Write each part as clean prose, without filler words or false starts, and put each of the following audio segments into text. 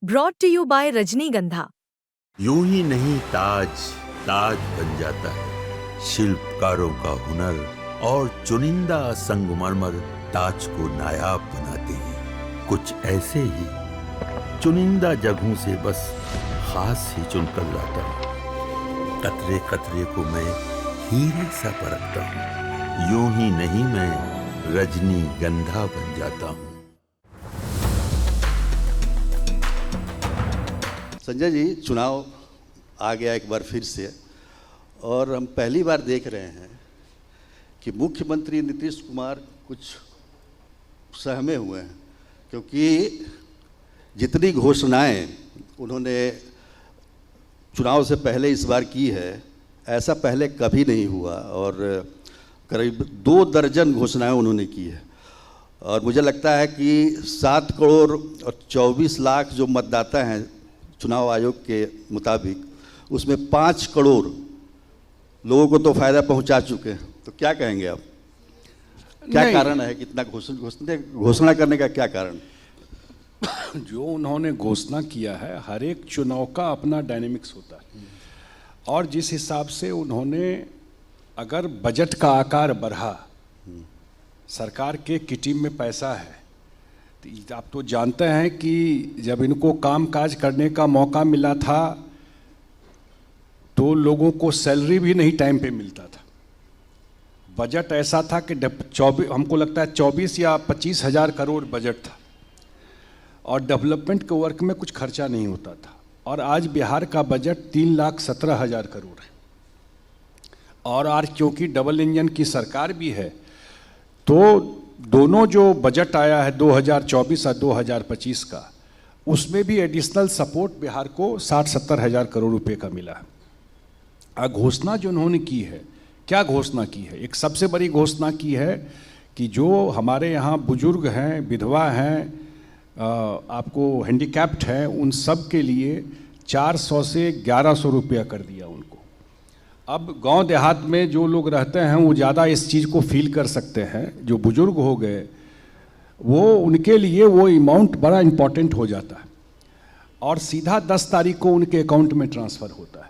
Brought to you bye रजनीगंधा। यूं ही नहीं ताज ताज बन जाता है, शिल्पकारों का हुनर और चुनिंदा संगमरमर ताज को नायाब बनाते हैं। कुछ ऐसे ही चुनिंदा जगहों से बस खास ही चुनकर लाता हूँ। कतरे कतरे को मैं हीरे सा परखता हूँ। यूं ही नहीं मैं रजनीगंधा बन जाता हूँ। संजय जी, चुनाव आ गया एक बार फिर से, और हम पहली बार देख रहे हैं कि मुख्यमंत्री नीतीश कुमार कुछ सहमे हुए हैं, क्योंकि जितनी घोषणाएं उन्होंने चुनाव से पहले इस बार की है, ऐसा पहले कभी नहीं हुआ। और करीब 2 दर्जन घोषणाएं उन्होंने की है। और मुझे लगता है कि 7 करोड़ और 24 लाख जो मतदाता हैं चुनाव आयोग के मुताबिक, उसमें 5 करोड़ लोगों को तो फायदा पहुंचा चुके हैं। तो क्या कहेंगे आप, क्या कारण है कि इतना घोषणा करने का क्या कारण? जो उन्होंने घोषणा किया है, हर एक चुनाव का अपना डायनेमिक्स होता है, और जिस हिसाब से उन्होंने, अगर बजट का आकार बढ़ा, सरकार के किटी में पैसा है, तो आप तो जानते हैं कि जब इनको काम काज करने का मौका मिला था तो लोगों को सैलरी भी नहीं टाइम पे मिलता था। बजट ऐसा था कि हमको लगता है 24 या 25 हज़ार करोड़ बजट था, और डेवलपमेंट के वर्क में कुछ खर्चा नहीं होता था। और आज बिहार का बजट 3,17,000 करोड़ है, और आज क्योंकि डबल इंजन की सरकार भी है, तो दोनों जो बजट आया है 2024 और 2025 का, उसमें भी एडिशनल सपोर्ट बिहार को 60-70 हज़ार करोड़ रुपए का मिला है। घोषणा जो उन्होंने की है, क्या घोषणा की है? एक सबसे बड़ी घोषणा की है कि जो हमारे यहाँ बुजुर्ग हैं, विधवा हैं, आपको हैंडीकैप्ड हैं, उन सब के लिए 400 से 1100 रुपया कर दिया उनको। अब गांव देहात में जो लोग रहते हैं वो ज़्यादा इस चीज़ को फील कर सकते हैं। जो बुजुर्ग हो गए, वो उनके लिए वो अमाउंट बड़ा इम्पॉर्टेंट हो जाता है, और सीधा 10 तारीख को उनके अकाउंट में ट्रांसफ़र होता है।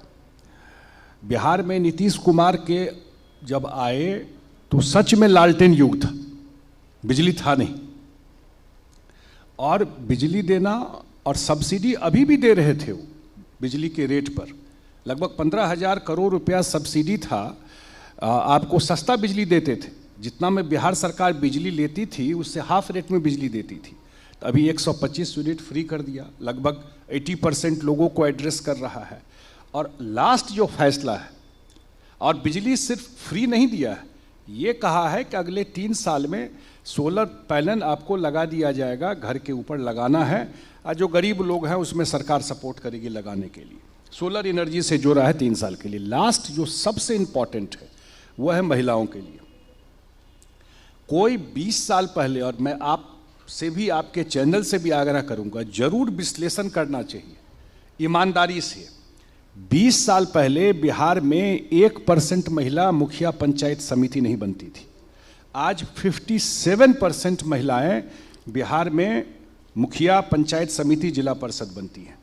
बिहार में नीतीश कुमार के जब आए तो सच में लालटेन युग था, बिजली था नहीं, और बिजली देना और सब्सिडी अभी भी दे रहे थे वो बिजली के रेट पर। लगभग 15,000 करोड़ रुपया सब्सिडी था, आपको सस्ता बिजली देते थे। जितना में बिहार सरकार बिजली लेती थी उससे हाफ रेट में बिजली देती थी। तो अभी 125 यूनिट फ्री कर दिया, लगभग 80% लोगों को एड्रेस कर रहा है। और लास्ट जो फैसला है, और बिजली सिर्फ फ्री नहीं दिया है, ये कहा है कि अगले 3 साल में सोलर पैनल आपको लगा दिया जाएगा, घर के ऊपर लगाना है, और जो गरीब लोग हैं उसमें सरकार सपोर्ट करेगी लगाने के लिए। सोलर एनर्जी से जोड़ा है 3 साल के लिए। लास्ट जो सबसे इम्पॉर्टेंट है वह है महिलाओं के लिए। कोई 20 साल पहले, और मैं आपसे भी, आपके चैनल से भी आग्रह करूंगा, जरूर विश्लेषण करना चाहिए ईमानदारी से। 20 साल पहले बिहार में 1% महिला मुखिया पंचायत समिति नहीं बनती थी। आज 57% महिलाएं बिहार में मुखिया पंचायत समिति जिला परिषद बनती हैं।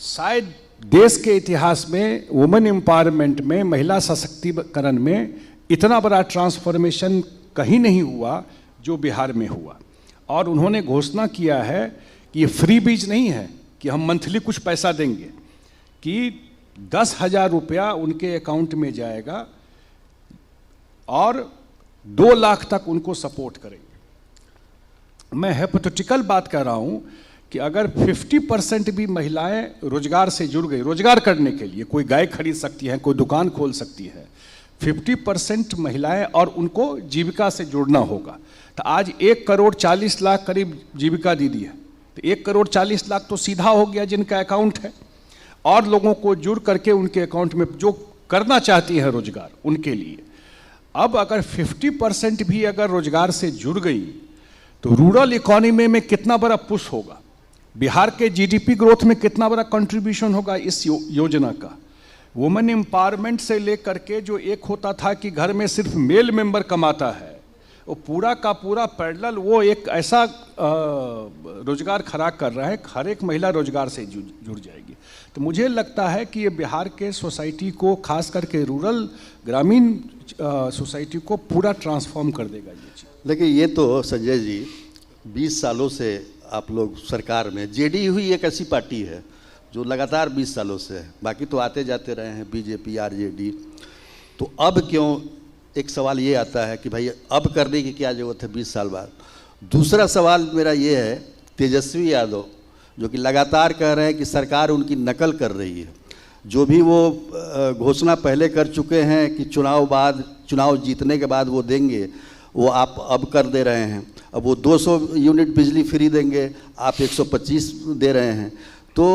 शायद देश के इतिहास में वुमेन एम्पावरमेंट में, महिला सशक्तिकरण में इतना बड़ा ट्रांसफॉर्मेशन कहीं नहीं हुआ जो बिहार में हुआ। और उन्होंने घोषणा किया है कि ये फ्री बीज नहीं है कि हम मंथली कुछ पैसा देंगे, कि 10,000 रुपया उनके अकाउंट में जाएगा और 2 लाख तक उनको सपोर्ट करेंगे। मैं हाइपोथेटिकल बात कर रहा हूँ कि अगर 50% भी महिलाएं रोजगार से जुड़ गई, रोजगार करने के लिए कोई गाय खरीद सकती हैं, कोई दुकान खोल सकती है, 50% महिलाएं, और उनको जीविका से जुड़ना होगा। तो आज 1 करोड़ 40 लाख करीब जीविका दीदी है, तो 1 करोड़ 40 लाख तो सीधा हो गया जिनका अकाउंट है, और लोगों को जुड़ करके उनके अकाउंट में जो करना चाहती है रोजगार, उनके लिए। अब अगर 50% भी अगर रोजगार से जुड़ गई तो रूरल इकोनॉमी में कितना बड़ा पुश होगा, बिहार के जीडीपी ग्रोथ में कितना बड़ा कंट्रीब्यूशन होगा इस योजना का। वुमेन एम्पावरमेंट से लेकर के, जो एक होता था कि घर में सिर्फ मेल मेंबर कमाता है, वो पूरा का पूरा पैरेलल वो एक ऐसा रोजगार खड़ा कर रहा है, हर एक महिला रोजगार से जुड़ जाएगी। तो मुझे लगता है कि ये बिहार के सोसाइटी को, खास करके रूरल ग्रामीण सोसाइटी को पूरा ट्रांसफॉर्म कर देगा ये चीज़। लेकिन ये तो संजय जी 20 सालों से आप लोग सरकार में, जेडीयू ही एक ऐसी पार्टी है जो लगातार 20 सालों से है, बाकी तो आते जाते रहे हैं बीजेपी, आरजेडी। तो अब क्यों, एक सवाल ये आता है कि भाई अब करने की क्या जरूरत है 20 साल बाद। दूसरा सवाल मेरा ये है, तेजस्वी यादव जो कि लगातार कह रहे हैं कि सरकार उनकी नकल कर रही है, जो भी वो घोषणा पहले कर चुके हैं कि चुनाव जीतने के बाद वो देंगे, वो आप अब कर दे रहे हैं। अब वो 200 यूनिट बिजली फ्री देंगे, आप 125 दे रहे हैं। तो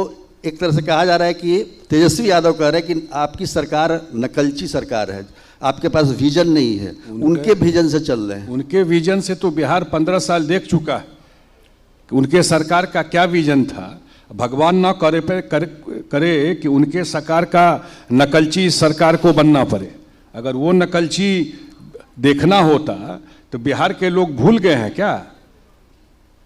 एक तरह से कहा जा रहा है कि तेजस्वी यादव कह रहे हैं कि आपकी सरकार नकलची सरकार है, आपके पास विजन नहीं है। उनके विजन से चल रहे हैं। उनके विजन से तो बिहार 15 साल देख चुका है कि उनके सरकार का क्या विजन था। भगवान ना करे कि उनके सरकार का नकलची सरकार को बनना पड़े। अगर वो नकलची देखना होता तो बिहार के लोग भूल गए हैं क्या?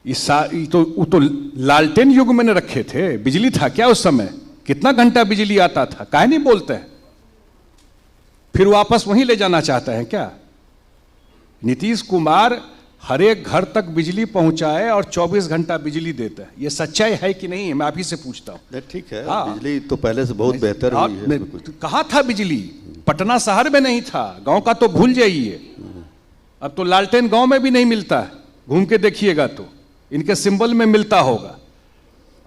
वो तो लालटेन युग में रखे थे। बिजली था क्या उस समय? कितना घंटा बिजली आता था? काहे नहीं बोलते हैं? फिर वापस वहीं ले जाना चाहते हैं क्या? नीतीश कुमार हर एक घर तक बिजली पहुंचाए और 24 घंटा बिजली देता है। ये सच्चाई है कि नहीं? मैं आप ही से पूछता हूं। ठीक है, बिजली तो पहले से बहुत बेहतर हुई है। कहाँ था बिजली? पटना शहर में नहीं था, गांव का तो भूल जाइए। अब तो लालटेन गांव में भी नहीं मिलता है, घूम के देखिएगा तो इनके सिंबल में मिलता होगा।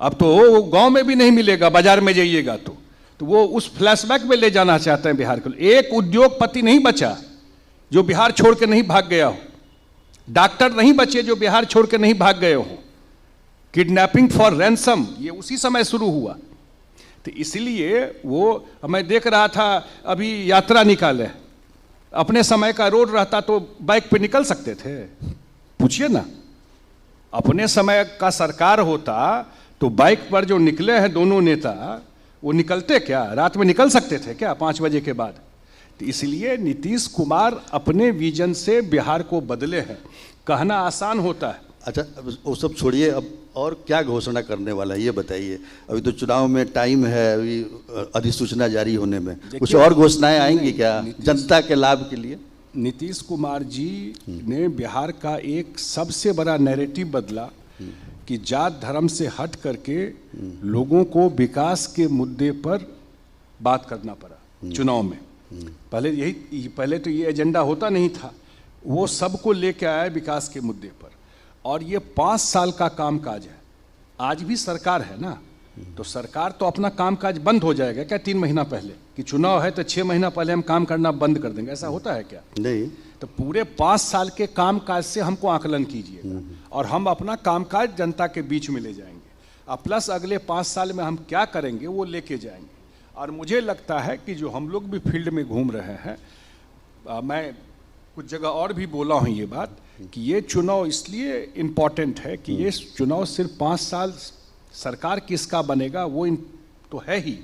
अब तो गांव में भी नहीं मिलेगा, बाजार में जाइएगा तो वो उस फ्लैशबैक में ले जाना चाहते हैं बिहार को। एक उद्योगपति नहीं बचा जो बिहार छोड़ के नहीं भाग गया हो, डॉक्टर नहीं बचे जो बिहार छोड़ के नहीं भाग गए हो। किडनैपिंग फॉर रैंसम ये उसी समय शुरू हुआ। तो इसलिए वो मैं देख रहा था, अभी यात्रा निकाले, अपने समय का रोड रहता तो बाइक पे निकल सकते थे? पूछिए ना। अपने समय का सरकार होता तो बाइक पर जो निकले हैं दोनों नेता, वो निकलते क्या? रात में निकल सकते थे क्या 5 बजे के बाद? तो इसलिए नीतीश कुमार अपने विजन से बिहार को बदले हैं। कहना आसान होता है। अच्छा, वो सब छोड़िए, अब और क्या घोषणा करने वाला है ये बताइए। अभी तो चुनाव में टाइम है, अभी अधिसूचना जारी होने में कुछ और घोषणाएं आएंगी क्या जनता के लाभ के लिए? नीतीश कुमार जी ने बिहार का एक सबसे बड़ा नैरेटिव बदला कि जात धर्म से हट करके लोगों को विकास के मुद्दे पर बात करना पड़ा चुनाव में। पहले तो ये एजेंडा होता नहीं था। वो सबको लेके आया विकास के मुद्दे पर, और ये 5 साल का कामकाज है। आज भी सरकार है ना, तो सरकार तो अपना कामकाज बंद हो जाएगा क्या 3 महीना पहले? कि चुनाव है तो 6 महीना पहले हम काम करना बंद कर देंगे, ऐसा होता है क्या? नहीं। तो पूरे 5 साल के कामकाज से हमको आकलन कीजिएगा, और हम अपना कामकाज जनता के बीच में ले जाएंगे, और प्लस अगले 5 साल में हम क्या करेंगे वो लेके जाएंगे। और मुझे लगता है कि जो हम लोग भी फील्ड में घूम रहे हैं, मैं कुछ जगह और भी बोला हूँ ये बात, कि ये चुनाव इसलिए इम्पॉर्टेंट है कि ये चुनाव सिर्फ 5 साल सरकार किसका बनेगा वो तो है ही,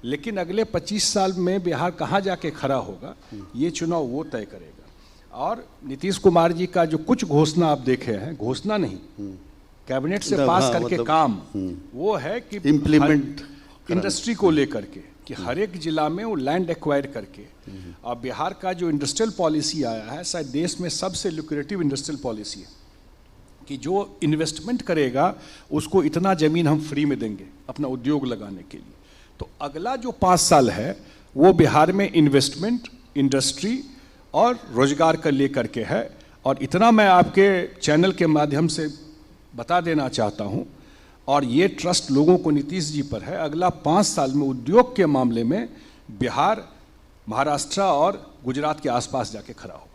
लेकिन अगले 25 साल में बिहार कहाँ जाके खड़ा होगा ये चुनाव वो तय करेगा। और नीतीश कुमार जी का जो कुछ घोषणा आप देखे हैं, घोषणा नहीं, कैबिनेट से पास करके काम, वो है कि इम्प्लीमेंट इंडस्ट्री को लेकर के, कि हर एक जिला में वो लैंड एक्वायर करके। और बिहार का जो इंडस्ट्रियल पॉलिसी आया है, शायद देश में सबसे लुक्रेटिव इंडस्ट्रियल पॉलिसी है, कि जो इन्वेस्टमेंट करेगा उसको इतना ज़मीन हम फ्री में देंगे अपना उद्योग लगाने के लिए। तो अगला जो 5 साल है वो बिहार में इन्वेस्टमेंट, इंडस्ट्री और रोजगार का लेकर के है। और इतना मैं आपके चैनल के माध्यम से बता देना चाहता हूँ, और ये ट्रस्ट लोगों को नीतीश जी पर है, अगला 5 साल में उद्योग के मामले में बिहार, महाराष्ट्र और गुजरात के आसपास जाके खड़ा हो।